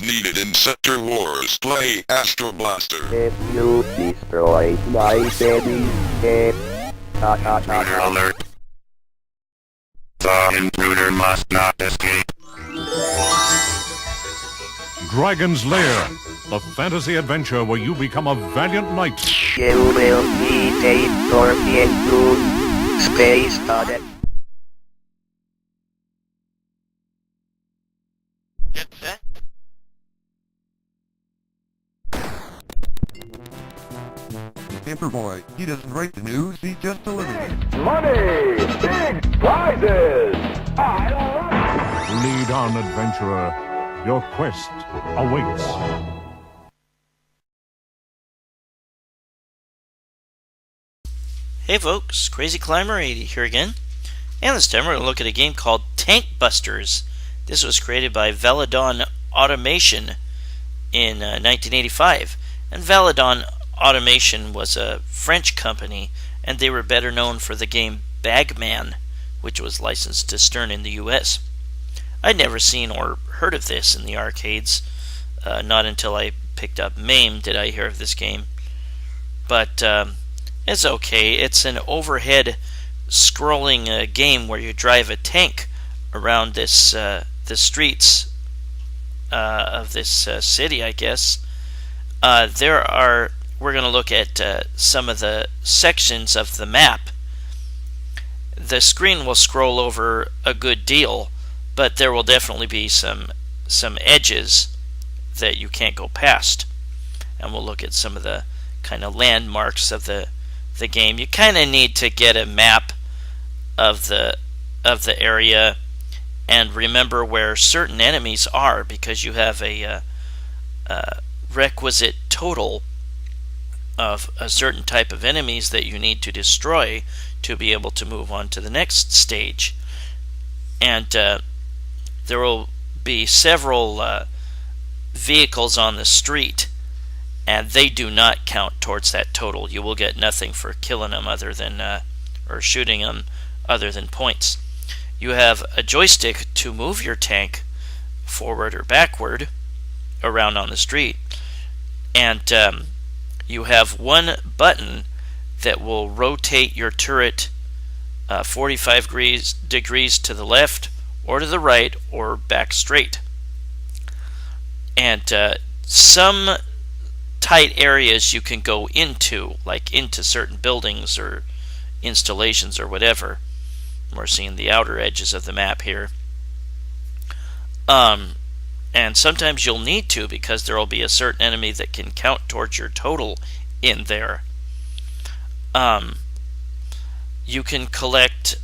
needed in Sector Wars. Play Astro Blaster. If you destroy my city, Intruder alert. The intruder must not escape. Dragon's Lair, the fantasy adventure where you become a valiant knight. you will be taken into space cadet. Get set. Paperboy, he doesn't write the news, he just delivers it. Money! Big prizes! I love it! Lead on, adventurer. Your quest awaits. Hey folks, Crazy Climber 80 here again, and this time we're going to look at a game called Tank Busters. This was created by Valadon Automation in 1985, and Valadon Automation was a French company, and they were better known for the game BAGMAN, which was licensed to Stern in the US. I'd never seen or heard of this in the arcades. Not until I picked up MAME did I hear of this game. But it's okay. It's an overhead scrolling game where you drive a tank around the streets of this city, I guess. We're going to look at some of the sections of the map. The screen will scroll over a good deal, but there will definitely be some edges that you can't go past. And we'll look at some of the kind of landmarks of the game. You kind of need to get a map of the area and remember where certain enemies are, because you have a requisite total of a certain type of enemies that you need to destroy to be able to move on to the next stage. And there will be several vehicles on the street, and they do not count towards that total. You will get nothing for killing them other than or shooting them other than points. You have a joystick to move your tank forward or backward around on the street, and you have one button that will rotate your turret 45 degrees to the left or to the right or back straight. And some tight areas you can go into, like into certain buildings or installations or whatever. We're seeing the outer edges of the map here. And sometimes you'll need to, because there will be a certain enemy that can count towards your total in there. You can collect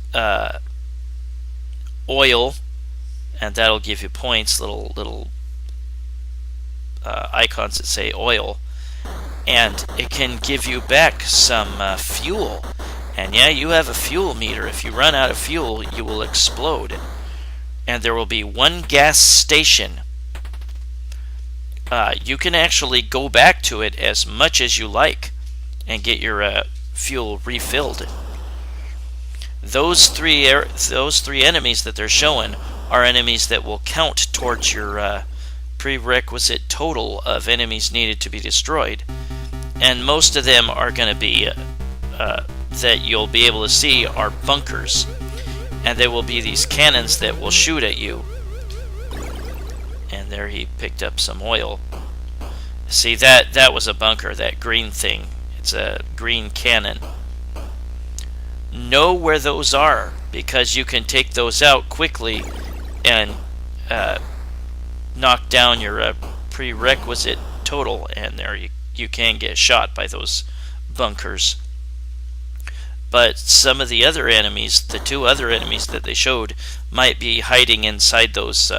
oil, and that'll give you points, little icons that say oil, and it can give you back some fuel. And yeah, you have a fuel meter. If you run out of fuel, you will explode, and there will be one gas station. You can actually go back to it as much as you like and get your fuel refilled. Those three enemies that they're showing are enemies that will count towards your prerequisite total of enemies needed to be destroyed, and most of them are going to be that you'll be able to see are bunkers, and there will be these cannons that will shoot at you. And there he picked up some oil. See, that was a bunker, that green thing. It's a green cannon. Know where those are, because you can take those out quickly and knock down your prerequisite total, and there you can get shot by those bunkers. But some of the other enemies, the two other enemies that they showed, might be hiding inside those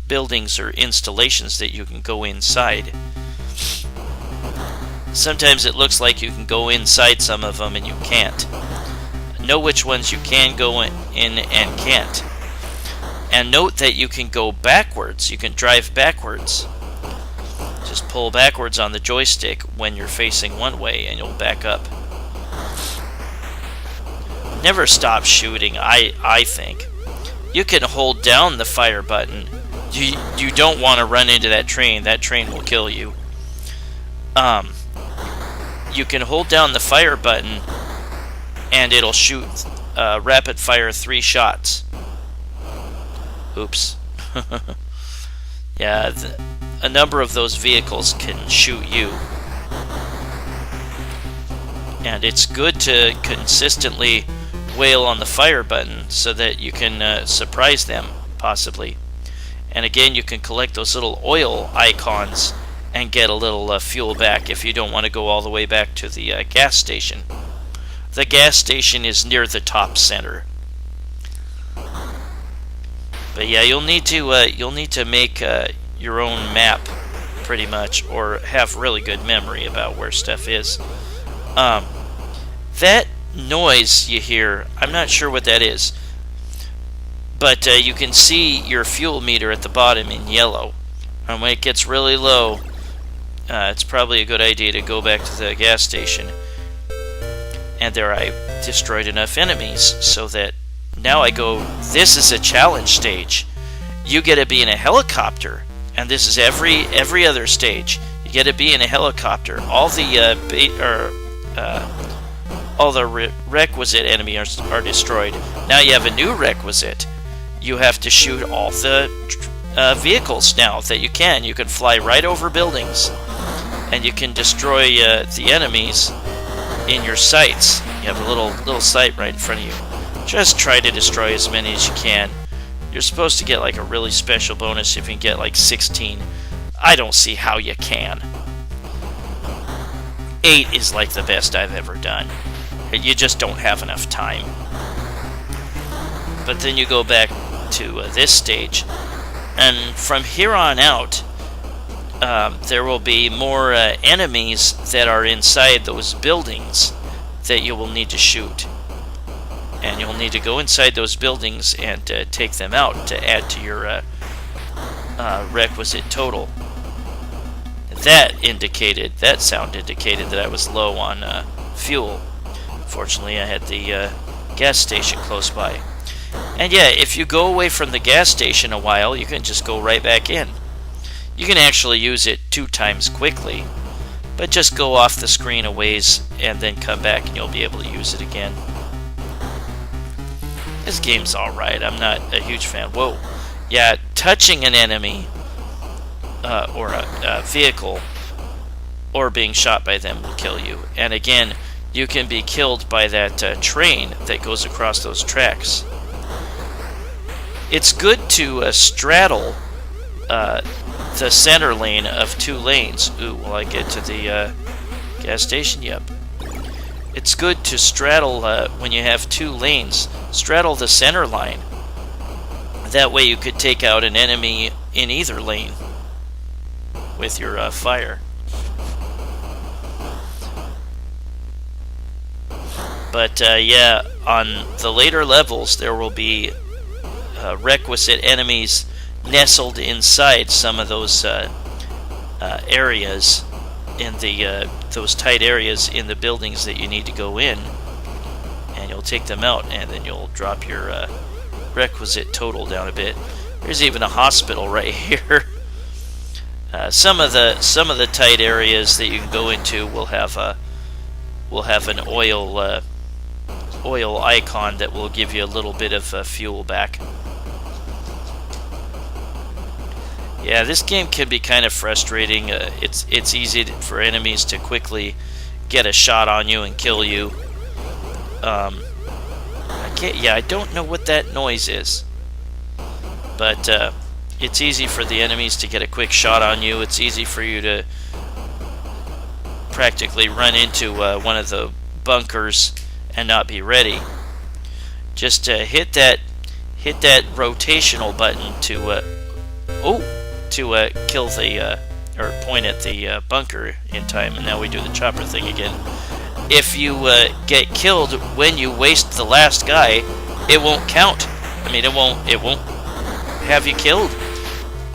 buildings or installations that you can go inside. Sometimes it looks like you can go inside some of them and you can't. Know which ones you can go in and can't. And note that you can go backwards. You can drive backwards. Just pull backwards on the joystick when you're facing one way and you'll back up. Never stop shooting, I think. You can hold down the fire button you don't want to run into that train. That train will kill you. You can hold down the fire button, and it'll shoot rapid fire 3 shots. Oops. Yeah, a number of those vehicles can shoot you. And it's good to consistently wail on the fire button so that you can surprise them, possibly. And again, you can collect those little oil icons and get a little fuel back if you don't want to go all the way back to the gas station. The gas station is near the top center. But yeah, you'll need to make your own map, pretty much, or have really good memory about where stuff is. That noise you hear, I'm not sure what that is, but you can see your fuel meter at the bottom in yellow. And when it gets really low, it's probably a good idea to go back to the gas station. And there I destroyed enough enemies so that now I go, this is a challenge stage. You get to be in a helicopter, and this is every other stage. You get to be in a helicopter. All the requisite enemies are destroyed. Now you have a new requisite. You have to shoot all the vehicles now that you can. You can fly right over buildings, and you can destroy the enemies in your sights. You have a little sight right in front of you. Just try to destroy as many as you can. You're supposed to get like a really special bonus if you can get like 16. I don't see how you can. 8 is like the best I've ever done. You just don't have enough time. But then you go back to this stage, and from here on out, there will be more enemies that are inside those buildings that you will need to shoot. And you'll need to go inside those buildings and take them out to add to your requisite total. That sound indicated that I was low on fuel. Fortunately, I had the gas station close by. And yeah, if you go away from the gas station a while, you can just go right back in. You can actually use it 2 times quickly, but just go off the screen a ways and then come back and you'll be able to use it again. This game's alright. I'm not a huge fan. Whoa. Yeah, touching an enemy or a vehicle or being shot by them will kill you. And again, you can be killed by that train that goes across those tracks. It's good to straddle the center lane of 2 lanes. Ooh, will I get to the gas station? Yep. It's good to straddle, when you have 2 lanes, straddle the center line. That way you could take out an enemy in either lane with your fire. But yeah, on the later levels there will be requisite enemies nestled inside some of those areas in the those tight areas in the buildings that you need to go in, and you'll take them out, and then you'll drop your requisite total down a bit. There's even a hospital right here. Some of the tight areas that you can go into will have an oil icon that will give you a little bit of fuel back. Yeah, this game can be kind of frustrating. It's easy for enemies to quickly get a shot on you and kill you. I don't know what that noise is, but it's easy for the enemies to get a quick shot on you. It's easy for you to practically run into one of the bunkers and not be ready. Just hit that rotational button to kill the or point at the bunker in time. And now we do the chopper thing again. If you get killed when you waste the last guy, it won't count. I mean, it won't have you killed.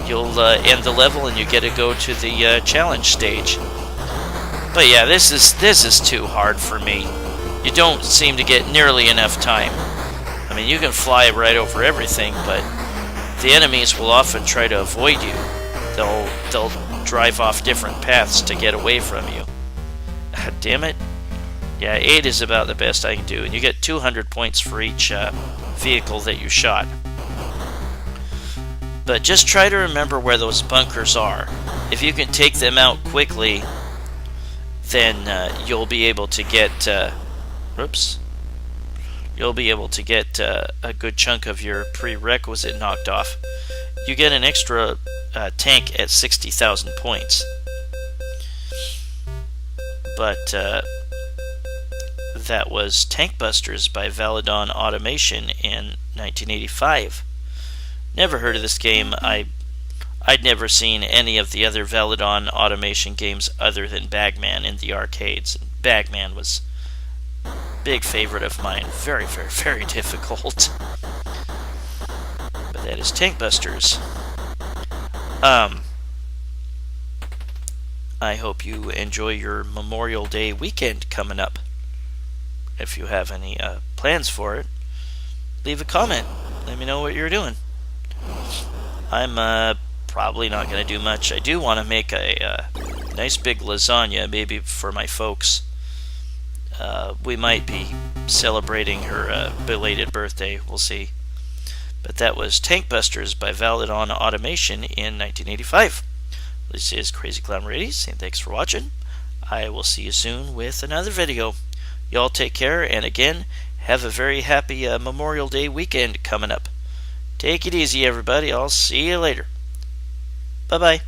You'll end the level and you get to go to the challenge stage. But yeah, this is too hard for me. You don't seem to get nearly enough time. I mean, you can fly right over everything, but the enemies will often try to avoid you. They'll drive off different paths to get away from you. Damn it. Yeah, 8 is about the best I can do, and you get 200 points for each vehicle that you shot. But just try to remember where those bunkers are. If you can take them out quickly, then you'll be able to get you'll be able to get a good chunk of your prerequisite knocked off. You get an extra tank at 60,000 points. But that was Tank Busters by Valadon Automation in 1985. Never heard of this game. I'd never seen any of the other Valadon Automation games other than BAGMAN in the arcades. BAGMAN was a big favorite of mine. Very, very, very difficult. But that is Tank Busters. I hope you enjoy your Memorial Day weekend coming up. If you have any plans for it, leave a comment. Let me know what you're doing. I'm probably not going to do much. I do want to make a nice big lasagna, maybe for my folks. We might be celebrating her belated birthday. We'll see. But that was Tank Busters by Valadon Automation in 1985. This is Crazy Clown Radies, and thanks for watching. I will see you soon with another video. Y'all take care, and again, have a very happy Memorial Day weekend coming up. Take it easy, everybody. I'll see you later. Bye-bye.